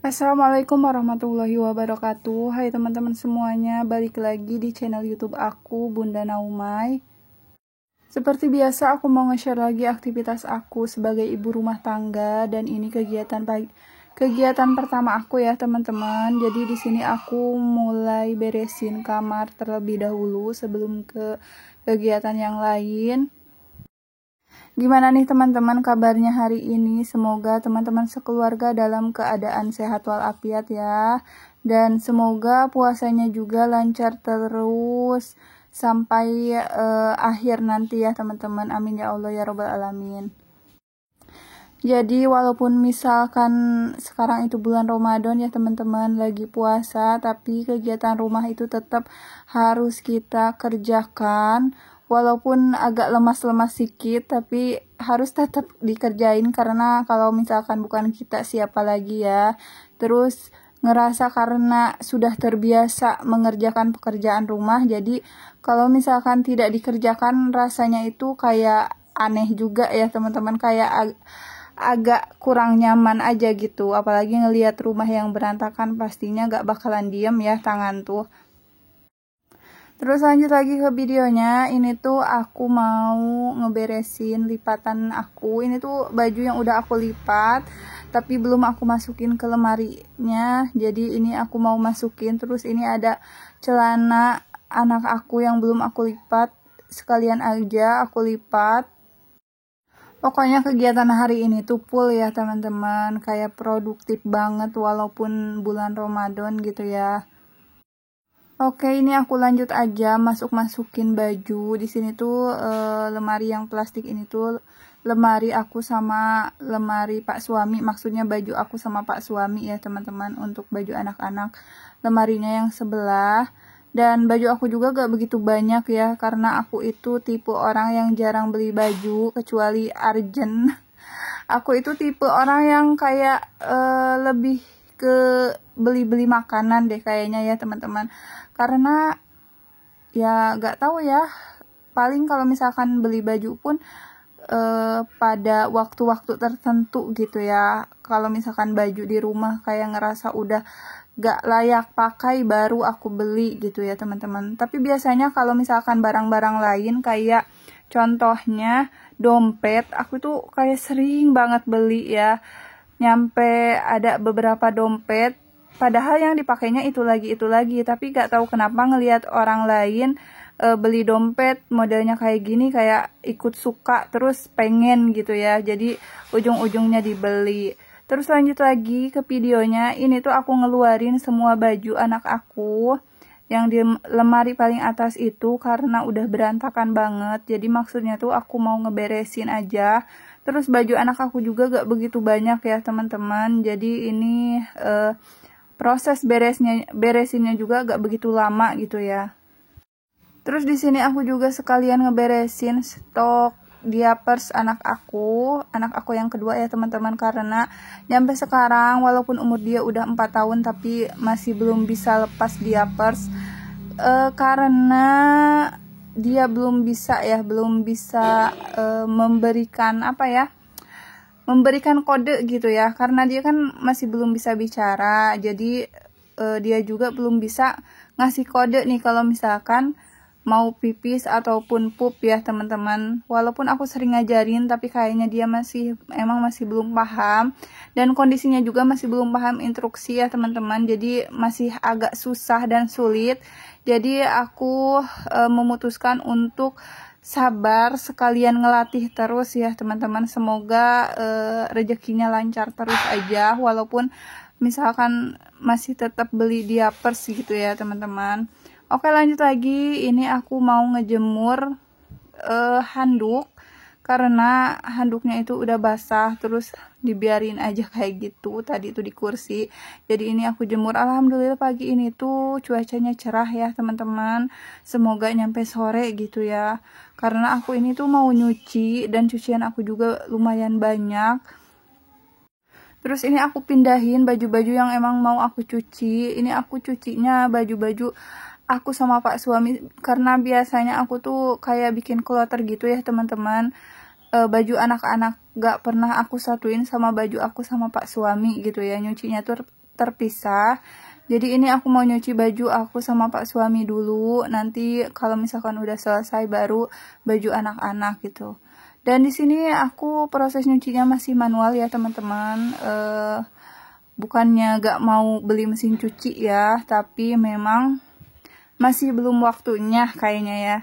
Assalamualaikum warahmatullahi wabarakatuh. Hai teman-teman semuanya, balik lagi di channel YouTube aku, Bunda Naumay. Seperti biasa, aku mau nge-share lagi aktivitas aku sebagai ibu rumah tangga, dan ini kegiatan pertama aku ya teman-teman. Jadi di sini aku mulai beresin kamar terlebih dahulu sebelum ke kegiatan yang lain. Gimana nih teman-teman kabarnya hari ini? Semoga teman-teman sekeluarga dalam keadaan sehat walafiat ya. Dan semoga puasanya juga lancar terus sampai akhir nanti ya teman-teman. Amin ya Allah ya Rabbal Alamin. Jadi walaupun misalkan sekarang itu bulan Ramadan ya teman-teman lagi puasa, tapi kegiatan rumah itu tetap harus kita kerjakan. Walaupun agak lemas-lemas sedikit, tapi harus tetap dikerjain karena kalau misalkan bukan kita siapa lagi ya. Terus ngerasa karena sudah terbiasa mengerjakan pekerjaan rumah, jadi kalau misalkan tidak dikerjakan rasanya itu kayak aneh juga ya teman-teman, kayak agak kurang nyaman aja gitu. Apalagi ngelihat rumah yang berantakan pastinya gak bakalan diem ya tangan tuh. Terus lanjut lagi ke videonya. Ini tuh aku mau ngeberesin lipatan aku. Ini tuh baju yang udah aku lipat tapi belum aku masukin ke lemarinya. Jadi ini aku mau masukin. Terus ini ada celana anak aku yang belum aku lipat. Sekalian aja aku lipat. Pokoknya kegiatan hari ini tuh full ya teman-teman. Kayak produktif banget walaupun bulan Ramadan gitu ya. Oke, ini aku lanjut aja masukin baju. Di sini tuh lemari yang plastik ini tuh lemari aku sama lemari Pak suami. Maksudnya baju aku sama Pak suami ya teman-teman, untuk baju anak-anak. Lemarinya yang sebelah. Dan baju aku juga gak begitu banyak ya, karena aku itu tipe orang yang jarang beli baju kecuali urgent. Aku itu tipe orang yang kayak lebih ke beli-beli makanan deh kayaknya ya teman-teman. Karena ya gak tahu ya, paling kalau misalkan beli baju pun pada waktu-waktu tertentu gitu ya. Kalau misalkan baju di rumah kayak ngerasa udah gak layak pakai baru aku beli gitu ya teman-teman. Tapi biasanya kalau misalkan barang-barang lain kayak contohnya dompet, aku tuh kayak sering banget beli ya. Nyampe ada beberapa dompet padahal yang dipakainya itu lagi, tapi gak tahu kenapa ngelihat orang lain beli dompet modelnya kayak gini, kayak ikut suka terus pengen gitu ya, jadi ujung-ujungnya dibeli. Terus lanjut lagi ke videonya. Ini tuh aku ngeluarin semua baju anak aku yang di lemari paling atas itu karena udah berantakan banget, jadi maksudnya tuh aku mau ngeberesin aja. Terus baju anak aku juga gak begitu banyak ya teman-teman, jadi ini proses beresinnya juga gak begitu lama gitu ya. Terus di sini aku juga sekalian ngeberesin stok diapers anak aku yang kedua ya teman-teman, karena nyampe sekarang walaupun umur dia udah 4 tahun tapi masih belum bisa lepas diapers karena dia belum bisa memberikan kode gitu ya, karena dia kan masih belum bisa bicara. Jadi dia juga belum bisa ngasih kode nih kalau misalkan mau pipis ataupun pup ya teman-teman. Walaupun aku sering ngajarin tapi kayaknya dia masih belum paham, dan kondisinya juga masih belum paham instruksi ya teman-teman. Jadi masih agak susah dan sulit. Jadi aku memutuskan untuk sabar sekalian ngelatih terus ya teman-teman. Semoga rezekinya lancar terus aja, walaupun misalkan masih tetap beli diapers gitu ya teman-teman. Oke, lanjut lagi. Ini aku mau ngejemur handuk karena handuknya itu udah basah, terus dibiarin aja kayak gitu tadi itu di kursi. Jadi ini aku jemur. Alhamdulillah pagi ini tuh cuacanya cerah ya teman-teman. Semoga nyampe sore gitu ya, karena aku ini tuh mau nyuci dan cucian aku juga lumayan banyak. Terus ini aku pindahin baju-baju yang emang mau aku cuci. Ini aku cucinya baju-baju aku sama Pak suami, karena biasanya aku tuh kayak bikin kloter gitu ya teman-teman. Baju anak-anak gak pernah aku satuin sama baju aku sama Pak suami gitu ya, nyucinya tuh terpisah. Jadi ini aku mau nyuci baju aku sama Pak suami dulu. Nanti kalau misalkan udah selesai baru baju anak-anak gitu. Dan di sini aku proses nyucinya masih manual ya teman-teman. Bukannya gak mau beli mesin cuci ya, tapi memang masih belum waktunya kayaknya ya.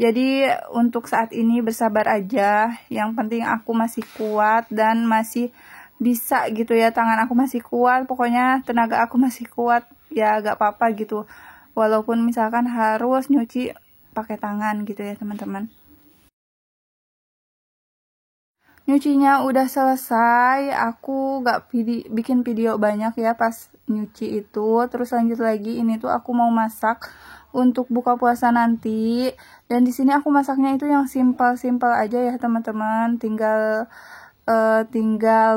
Jadi untuk saat ini bersabar aja. Yang penting aku masih kuat dan masih bisa gitu ya, tangan aku masih kuat, pokoknya tenaga aku masih kuat ya, gak apa-apa gitu, walaupun misalkan harus nyuci pakai tangan gitu ya teman-teman. Nyucinya udah selesai, aku gak bikin video banyak ya pas nyuci itu. Terus lanjut lagi, ini tuh aku mau masak untuk buka puasa nanti, dan di sini aku masaknya itu yang simpel-simpel aja ya teman-teman, tinggal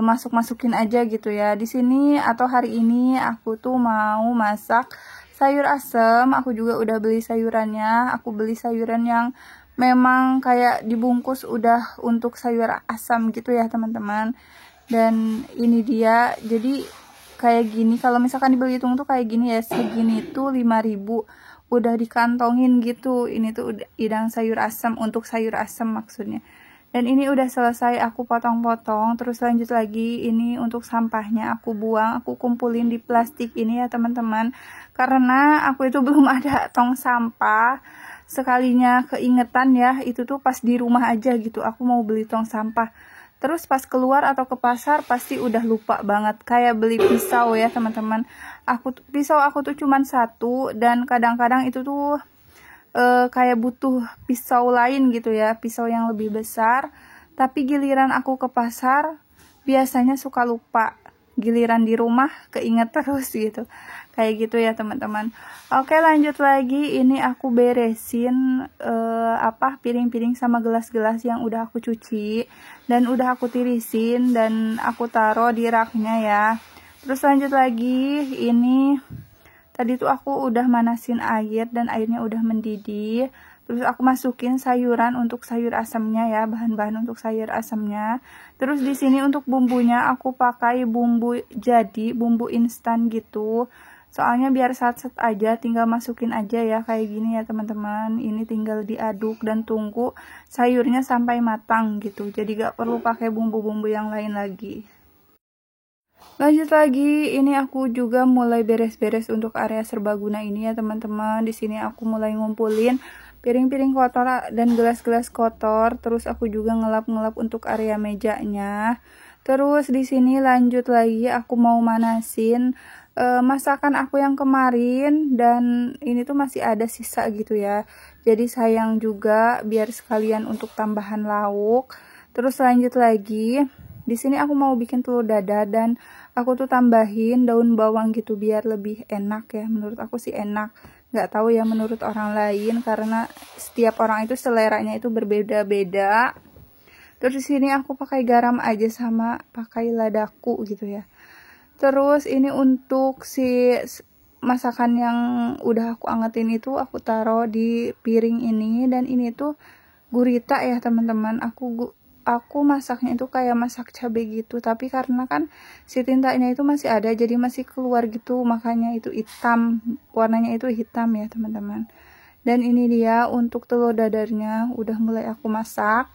masuk-masukin aja gitu ya. Di sini atau hari ini aku tuh mau masak sayur asem. Aku juga udah beli sayurannya. Aku beli sayuran yang memang kayak dibungkus udah untuk sayur asam gitu ya teman-teman. Dan ini dia. Jadi kayak gini, kalau misalkan di Belitung tuh kayak gini ya, segini tuh 5.000 udah dikantongin gitu. Ini tuh idang sayur asam, untuk sayur asam maksudnya. Dan ini udah selesai aku potong-potong. Terus lanjut lagi, ini untuk sampahnya aku buang, aku kumpulin di plastik ini ya teman-teman, karena aku itu belum ada tong sampah. Sekalinya keingetan ya, itu tuh pas di rumah aja gitu aku mau beli tong sampah, terus pas keluar atau ke pasar pasti udah lupa banget. Kayak beli pisau ya teman-teman, pisau aku tuh cuman satu, dan kadang-kadang itu tuh kayak butuh pisau lain gitu ya, pisau yang lebih besar, tapi giliran aku ke pasar biasanya suka lupa, giliran di rumah keinget terus gitu, kayak gitu ya teman-teman. Oke, lanjut lagi, ini aku beresin piring-piring sama gelas-gelas yang udah aku cuci dan udah aku tirisin dan aku taruh di raknya ya. Terus lanjut lagi, ini tadi tuh aku udah manasin air dan airnya udah mendidih. Terus aku masukin sayuran untuk sayur asamnya ya, bahan-bahan untuk sayur asamnya. Terus di sini untuk bumbunya aku pakai bumbu jadi, bumbu instan gitu. Soalnya biar sat-sat aja, tinggal masukin aja ya kayak gini ya teman-teman. Ini tinggal diaduk dan tunggu sayurnya sampai matang gitu. Jadi gak perlu pakai bumbu-bumbu yang lain lagi. Lanjut lagi, ini aku juga mulai beres-beres untuk area serbaguna ini ya teman-teman. Di sini aku mulai ngumpulin piring-piring kotor dan gelas-gelas kotor. Terus aku juga ngelap-ngelap untuk area mejanya. Terus di sini lanjut lagi, aku mau manasin masakan aku yang kemarin, dan ini tuh masih ada sisa gitu ya. Jadi sayang juga, biar sekalian untuk tambahan lauk. Terus lanjut lagi, di sini aku mau bikin telur dadar dan aku tuh tambahin daun bawang gitu biar lebih enak ya. Menurut aku sih enak. Nggak tahu ya menurut orang lain, karena setiap orang itu seleranya itu berbeda-beda. Terus di sini aku pakai garam aja sama pakai ladaku gitu ya. Terus ini untuk si masakan yang udah aku angetin itu aku taruh di piring ini, dan ini tuh gurita ya teman-teman. Aku masaknya itu kayak masak cabai gitu, tapi karena kan si tintanya itu masih ada, jadi masih keluar gitu, makanya itu hitam, warnanya itu hitam ya teman-teman. Dan ini dia untuk telur dadarnya udah mulai aku masak.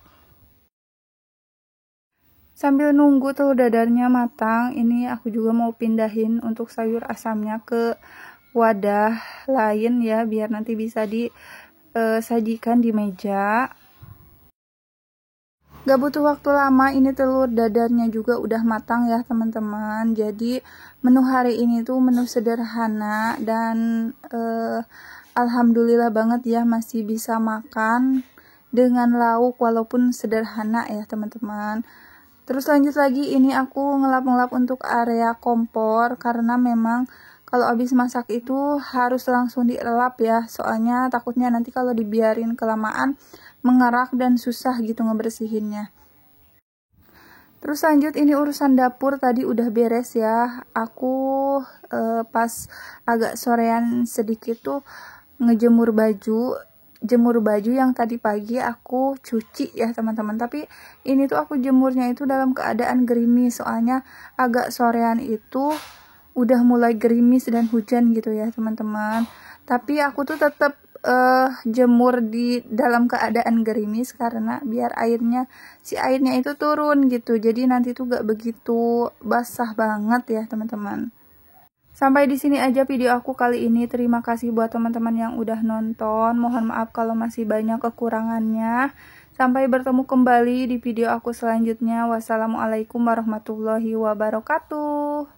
Sambil nunggu telur dadarnya matang, ini aku juga mau pindahin untuk sayur asamnya ke wadah lain ya, biar nanti bisa disajikan di meja. Gak butuh waktu lama, ini telur dadarnya juga udah matang ya teman-teman. Jadi menu hari ini tuh menu sederhana, dan alhamdulillah banget ya masih bisa makan dengan lauk walaupun sederhana ya teman-teman. Terus lanjut lagi, ini aku ngelap-ngelap untuk area kompor, karena memang kalau habis masak itu harus langsung dielap ya, soalnya takutnya nanti kalau dibiarin kelamaan mengerak dan susah gitu ngebersihinnya. Terus lanjut, ini urusan dapur tadi udah beres ya. Aku pas agak sorean sedikit tuh ngejemur baju yang tadi pagi aku cuci ya teman-teman. Tapi ini tuh aku jemurnya itu dalam keadaan gerimis, soalnya agak sorean itu udah mulai gerimis dan hujan gitu ya teman-teman. Tapi aku tuh tetap jemur di dalam keadaan gerimis karena biar airnya itu turun gitu. Jadi nanti tuh gak begitu basah banget ya teman-teman. Sampai di sini aja video aku kali ini. Terima kasih buat teman-teman yang udah nonton. Mohon maaf kalau masih banyak kekurangannya. Sampai bertemu kembali di video aku selanjutnya. Wassalamualaikum warahmatullahi wabarakatuh.